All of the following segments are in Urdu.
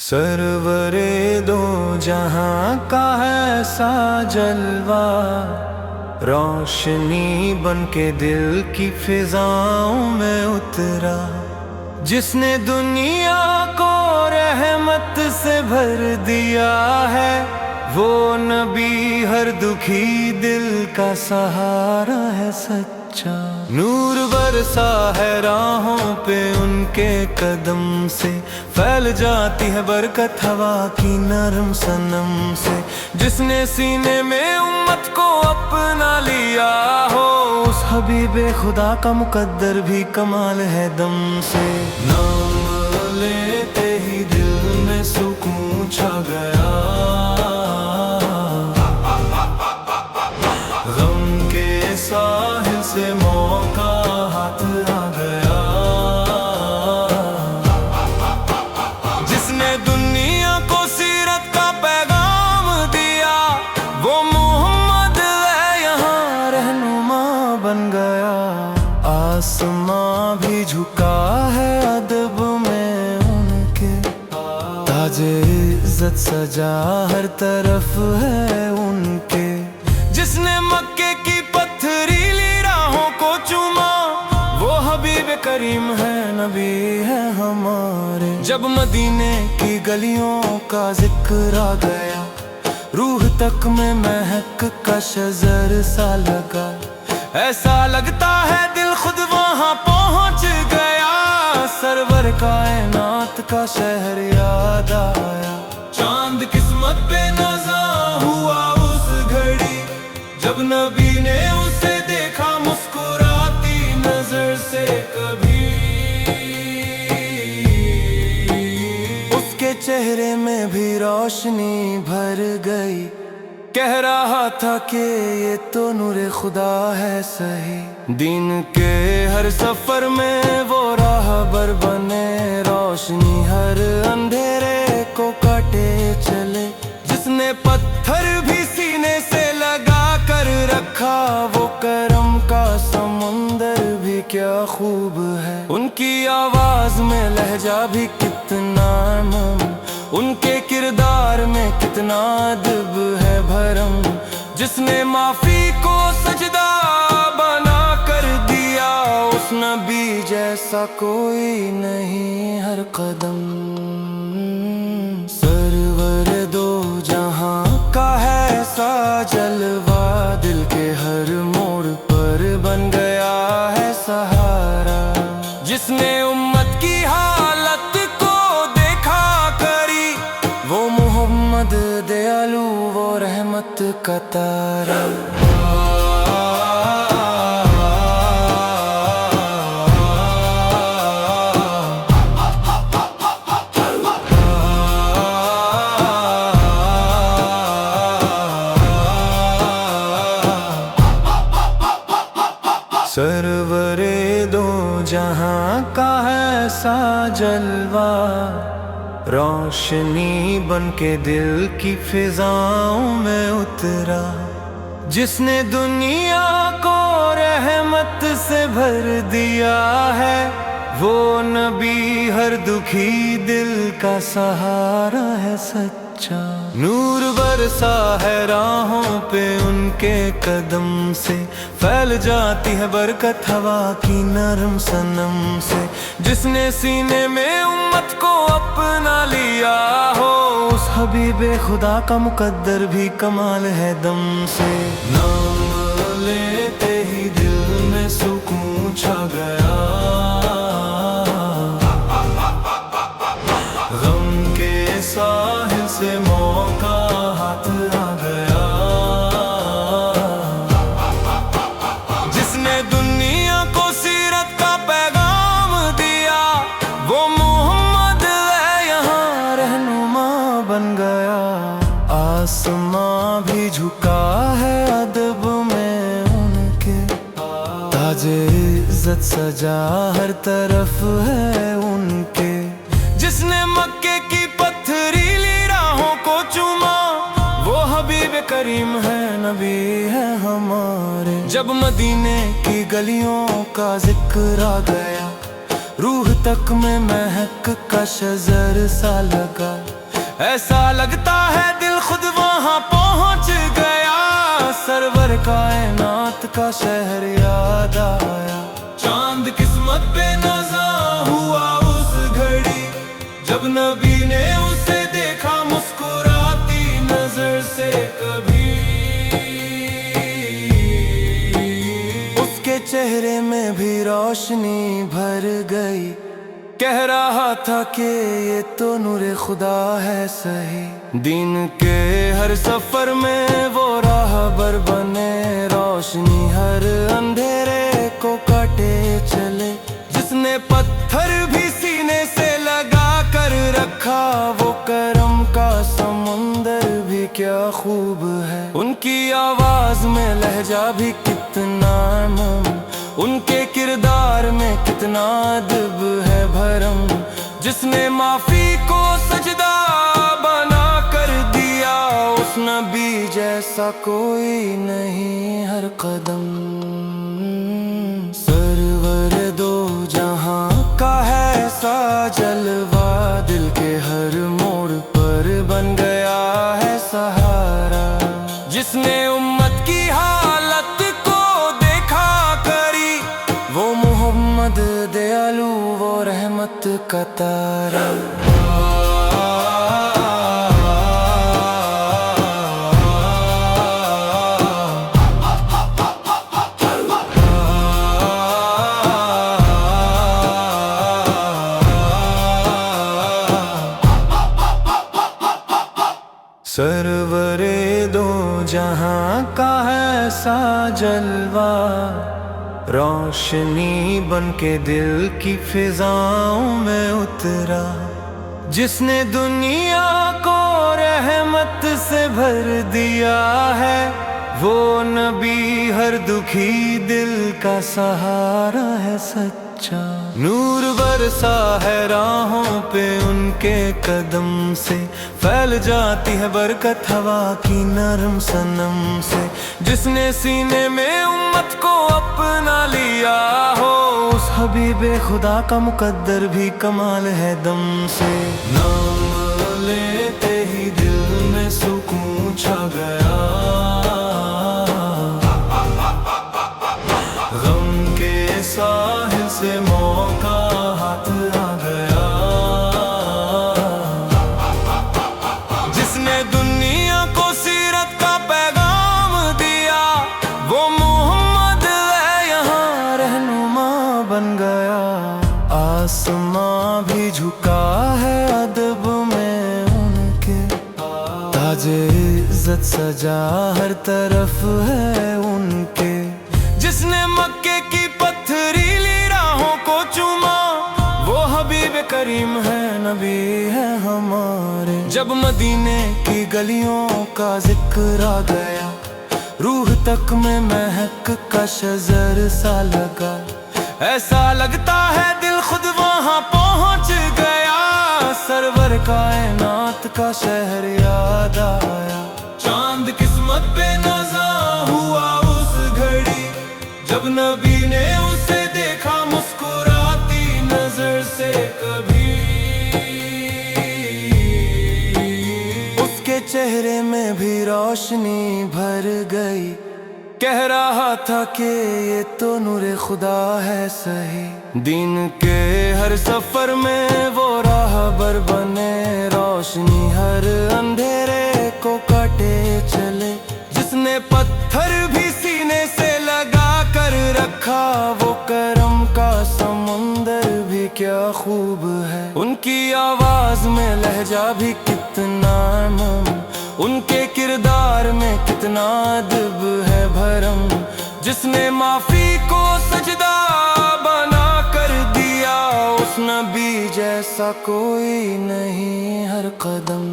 سرورے دو جہاں کا ایسا جلوہ، روشنی بن کے دل کی فضاؤں میں اترا، جس نے دنیا کو رحمت سے بھر دیا ہے، وہ نبی ہر دکھی دل کا سہارا ہے سچا۔ نور برسا ہے راہوں پہ ان کے قدم سے، پھیل جاتی ہے برکت ہوا کی نرم صنم سے، جس نے سینے میں امت کو اپنا لیا ہو، اس حبیب خدا کا مقدر بھی کمال ہے دم سے۔ نام لیتے ہی دل میں سکون چھا گیا، غم کے ساحل سے موقع ہاتھ آ گیا، جس نے دنیا کو سیرت کا پیغام دیا، وہ محمد ہے یہاں رہنما بن گیا۔ آسماں بھی جھکا ہے ادب میں ان کے، تاج عزت سجا ہر طرف ہے ان کے، جس نے مکے کی پتھریلی راہوں کو چوما، وہ حبیب کریم ہے نبی ہے ہمارے۔ جب مدینے کی گلیوں کا ذکر آ گیا، روح تک میں مہک کا شجر سا لگا، ایسا لگتا ہے دل خود وہاں پہنچ گیا، سرور کائنات کا شہر یاد آیا۔ چاند قسمت پہ نظر ہوا اس گھڑی، جب نبی نے اسے دیکھا مسکراتی نظر سے کبھی، اس کے چہرے میں بھی روشنی بھر گئی، کہہ رہا تھا کہ یہ تو نور خدا ہے صحیح، دین کے ہر سفر میں وہ راہبر بنے، روشنی ہر اندھیرے کو کاٹے چلے، جس نے پتھر بھی سینے سے لگا کر رکھا، وہ کرم کا سمندر بھی کیا خوب ہے، ان کی آواز میں لہجہ بھی کتنا نرم، ان کے کردار میں کتنا ادب ہے بھرم، جس نے معافی کو سجدہ بنا کر دیا، اس نبی جیسا کوئی نہیں ہر قدم۔ سرور دو جہاں کا ہے ایسا جلوہ، دل کے ہر موڑ پر بن گیا ہے سہارا، جس نے امت کی حالت کو دیکھا کری، وہ محمد دیالو وہ رحمت کا تارا۔ سرورے دو جہاں کا ایسا جلوہ، روشنی بن کے دل کی فضاؤں میں اترا، جس نے دنیا کو رحمت سے بھر دیا ہے، وہ نبی ہر دکھی دل کا سہارا ہے سچا۔ نور برسا ہے راہوں پہ ان کے قدم سے، پھیل جاتی ہے برکت ہوا کی نرم صنم سے، جس نے سینے میں امت کو اپنا لیا ہو، اس حبیب خدا کا مقدر بھی کمال ہے دم سے۔ نام لیتے ہی دل میں سکون چھا گیا، غم کے ساحل سے موقع ہاتھ آ گیا، جس نے دنیا کو سیرت کا پیغام دیا، وہ محمد ہے یہاں رہنما بن گیا۔ آسماں بھی جھکا ہے ادب میں ان کے، تاج عزت سجا ہر طرف ہے ان کے، جس نے مکے کی پتھریلی راہوں کو چوما، وہ حبیب کریم ہے نبی ہے ہمارے۔ جب مدینے کی گلیوں کا ذکر آ گیا، روح تک میں مہک کا شجر سا لگا، ایسا لگتا ہے دل خود وہاں پہنچ گیا، سرور کائنات کا شہر یاد آیا۔ چاند قسمت پہ نظر ہوا اس گھڑی، جب نبی نے اسے دیکھا مسکراتی نظر سے کبھی، اس کے چہرے میں بھی روشنی بھر گئی، کہہ رہا تھا کہ یہ تو نور خدا ہے صحیح۔ دین کے ہر سفر میں وہ راہبر بنے، روشنی ہر اندھیرے کو کاٹے چلے، جس نے پتھر بھی سینے سے لگا کر رکھا، وہ کرم کا سمندر بھی کیا خوب ہے۔ ان کی آواز میں لہجہ بھی کتنا نرم، ان کے کردار میں کتنا ادب ہے بھرم، جس نے معافی کو سجدہ بنا کر دیا، اس نبی جیسا کوئی نہیں ہر قدم۔ سرور دو جہاں کا ہے ایسا جلوہ، دل کے ہر موڑ پر بن گیا ہے سہارا، جس نے امت کی حالت کو دیکھا کری، وہ محمد دیالو، وہ رحمت کا تارا۔ سرور دو جہاں کا ایسا جلوہ، روشنی بن کے دل کی فضاؤں میں اترا، جس نے دنیا کو رحمت سے بھر دیا ہے، وہ نبی ہر دکھی دل کا سہارا ہے سچا۔ نور برسا ہے راہوں پہ ان کے قدم سے، پھیل جاتی ہے برکت ہوا کی نرم صنم سے، جس نے سینے میں امت کو اپنا لیا ہو، اس حبیب خدا کا مقدر بھی کمال ہے دم سے۔ نام لیتے ہی دل میں سکون چھا گیا، غم کے ساحل سے موقع ہاتھ آ گیا، جس نے دنیا کو سیرت کا پیغام دیا، وہ محمد ہے یہاں رہنما بن گیا۔ آسماں بھی جھکا ہے ادب میں ان کے، تاج عزت سجا ہر طرف ہے ان کے، جس نے مکے کی پتھریلی راہوں کو چوما، وہ حبیب کریم ہے نبی ہے ہمارے۔ جب مدینے کی گلیوں کا ذکر آ گیا، روح تک میں مہک کا شجر سا لگا، ایسا لگتا ہے دل خود وہاں پہنچ گیا، سرور کائنات کا شہر یاد آیا۔ چاند قسمت پہ نظر ہوا اس گھڑی، جب نبی نے اسے دیکھا مسکراتی نظر سے کبھی، اس کے چہرے میں بھی روشنی بھر گئی، کہہ رہا تھا کہ یہ تو نور خدا ہے صحیح۔ دین کے ہر سفر میں وہ راہبر بنے، روشنی ہر اندھیرے کو کاٹے چلے، جس نے پتھر بھی سینے سے لگا کر رکھا، وہ کرم کا سمندر بھی کیا خوب ہے۔ ان کی آواز میں لہجہ بھی کتنا نرم، ان کے کردار میں کتنا ادب ہے بھرم، جس نے معافی کو سجدہ بنا کر دیا، اس نبی جیسا کوئی نہیں ہر قدم۔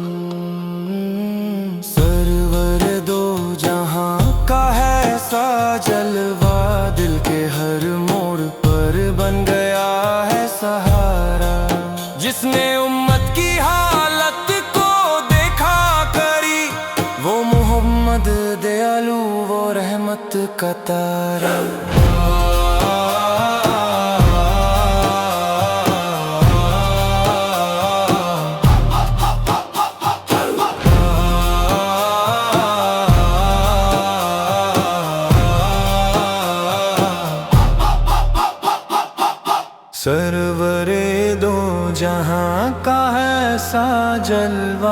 سرور دو جہاں کا ہے ایسا جلوہ، دل کے ہر موڑ پر بن گیا ہے سہارا، جس نے امت کی حالت کو دیکھا کری، وہ محمد دیالو، وہ رحمت کا تارا۔ سرورے دو جہاں کا ایسا جلوہ،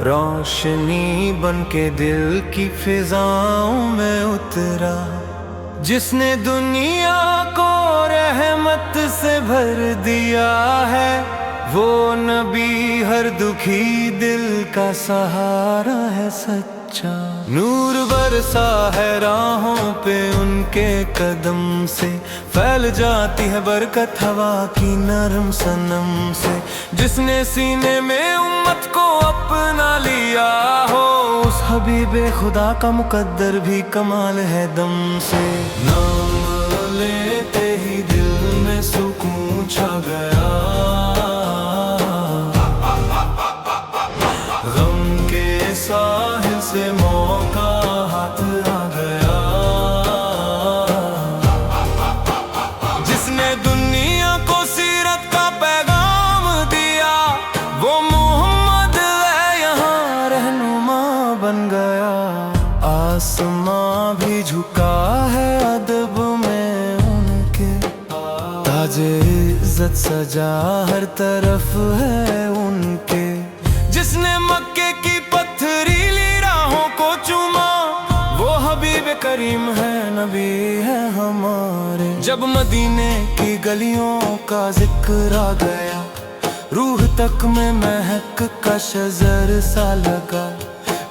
روشنی بن کے دل کی فضاؤں میں اترا، جس نے دنیا کو رحمت سے بھر دیا ہے، وہ نبی ہر دکھی دل کا سہارا ہے سچا۔ نور برسا ہے راہوں پہ ان کے قدم سے، پھیل جاتی ہے برکت ہوا کی نرم صنم سے، جس نے سینے میں امت کو اپنا لیا ہو، اس حبیب خدا کا مقدر بھی کمال ہے دم سے۔ نام لیتے ہی دل میں سکون چھا گیا، غم کے ساحل سے موقع ہاتھ آ گیا، جس نے دنیا کو سیرت کا پیغام دیا، وہ محمد ہے یہاں رہنما بن گیا۔ آسماں بھی جھکا ہے ادب میں ان کے، تاج عزت سجا ہر طرف ہے ان کے، جس نے مکے کی پتھریلی راہوں کو چوما، وہ حبیب کریم ہے نبی ہے ہمارے۔ جب مدینے کی گلیوں کا ذکر آ گیا، روح تک میں مہک کا شجر سا لگا،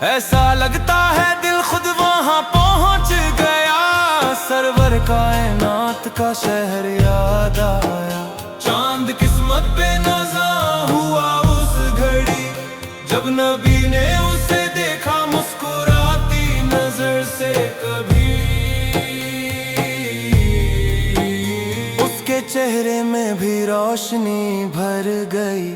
ایسا لگتا ہے دل خود وہاں پہنچ گیا، سرور کائنات کا شہر یاد آیا۔ چاند قسمت پہ نظر ہوا اس گھڑی، جب نبی نے اسے دیکھا مسکراتی نظر سے کبھی، اس کے چہرے میں بھی روشنی بھر گئی،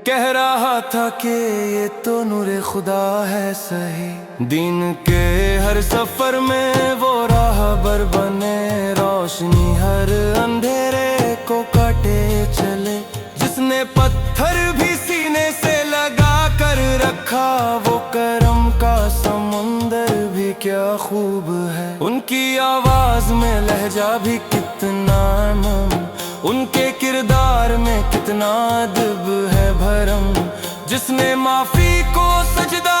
کہہ رہا تھا کہ یہ تو نور خدا ہے صحیح، دین کے ہر سفر میں وہ راہبر بنے، روشنی ہر اندھیرے کو کاٹے چلے، جس نے پتھر بھی سینے سے لگا کر رکھا، وہ کرم کا سمندر بھی کیا خوب ہے، ان کی آواز میں لہجہ بھی کتنا نرم، ان کے کردار میں کتنا ادب ہے بھرم، جس نے معافی کو سجدہ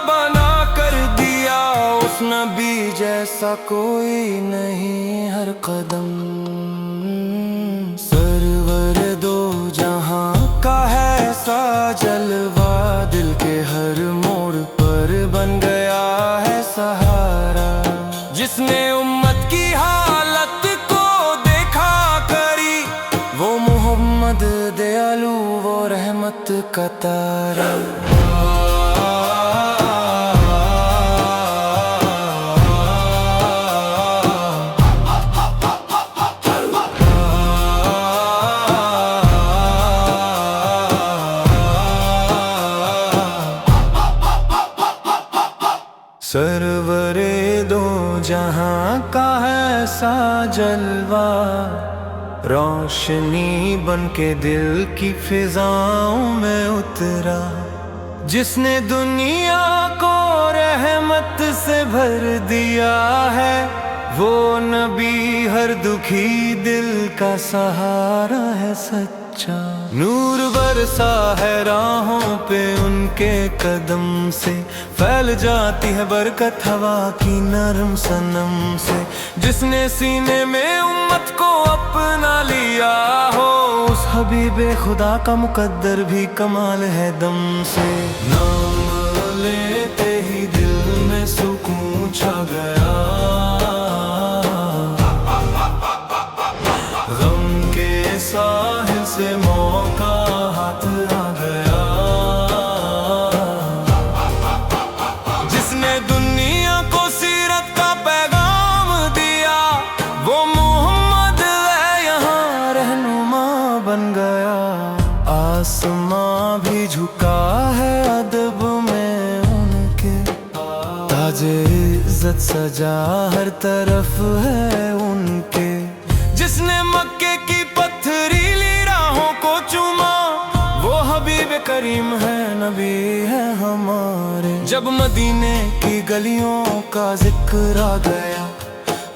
بنا کر دیا، اس نبی جیسا کوئی نہیں ہر قدم۔ سرور دو جہاں کا ایسا جلوہ، دل کے ہر موڑ پر بن گیا ہے سہارا، جس نے امت کی حالت کو دیکھا کری، وہ محمد دیالو وہ رحمت کا تارا۔ سرورے دو جہاں کا ایسا جلوہ، روشنی بن کے دل کی فضاؤں میں اترا، جس نے دنیا کو رحمت سے بھر دیا ہے، وہ نبی ہر دکھی دل کا سہارا ہے سچا۔ نور برسا ہے راہوں پہ ان کے قدم سے، پھیل جاتی ہے برکت ہوا کی نرم صنم سے، جس نے سینے میں امت کو اپنا لیا ہو، اس حبیب خدا کا مقدر بھی کمال ہے دم سے۔ نام لیتے ہی دل میں سکون چھا گیا، غم کے ساحل سے موقع ہاتھ آ گیا، جس نے دنیا کو سیرت کا پیغام دیا، وہ محمد ہے یہاں رہنما بن گیا۔ آسماں بھی جھکا ہے ادب میں ان کے، تاج عزت سجا ہر طرف ہے ان کے، جس نے مکے کی پتھریلی راہوں کو چوما، وہ حبیب کریم ہے نبی ہے ہمارے۔ جب مدینے کی گلیوں کا ذکر آ گیا،